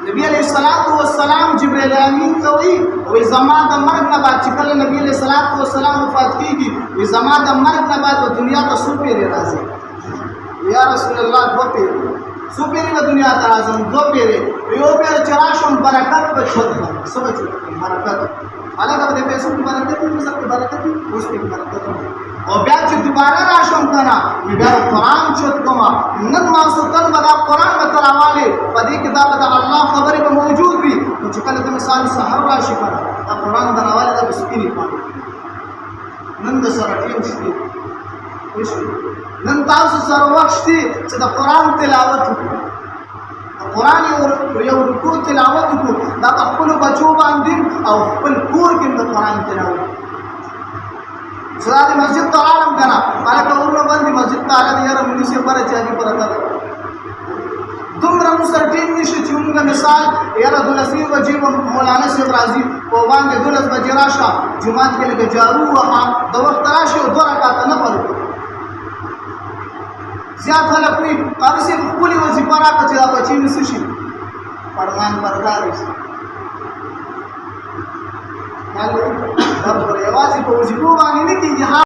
نبی علیہ الصلوۃ والسلام جبرائیل امین ته وی زما د مرګ نه بعد چې کله نبی علیہ الصلوۃ والسلام وفات کیږي وی زما د مرګ نه بعد په دنیا ته څو پیری راځي یا رسول الله دو پیری څو پیری په دنیا ته راځم دو پیری یو پیر چې راشم برکت په چوت سمجھ برکت هغه د پیسو په برکت په سب په برکت اوس په برکت او بیا چې دوباره راشم کنه بیا قرآن چوت کوما نن ما سوتن بدا قرآن به تراواله په دې کتاب د الله خبرې به موجود وي چې کله د مثال سحر راشي کنه قرآن دراواله د سپینې پاڼې نن د سره ټیم شي نن تاسو سره وخت شي چې د قرآن تلاوت وکړو قرآن یو رکوع تلاوت وکړو دا خپل بچو باندې او خپل کور کې د قرآن تلاوت سره مسجد ته عالم کنه مالک اورنه باندې مسجد ته عالم یاره مونږ سي پر چاګي پر تا دومره مسر ټیم نشي چې موږ مثال یاره دلسی وجیب مولانا شیخ رازی په باندې دولت بجراشه جمعات کې لګ جارو وها د وخت راشي او دوه رکعات نه پړو زیات خلک کوئی قاری سے خپلی وظیفه راکړه چې دا بچی نس شي فرمان بردار شي دا پر یوازې په وظیفو باندې نه کېږي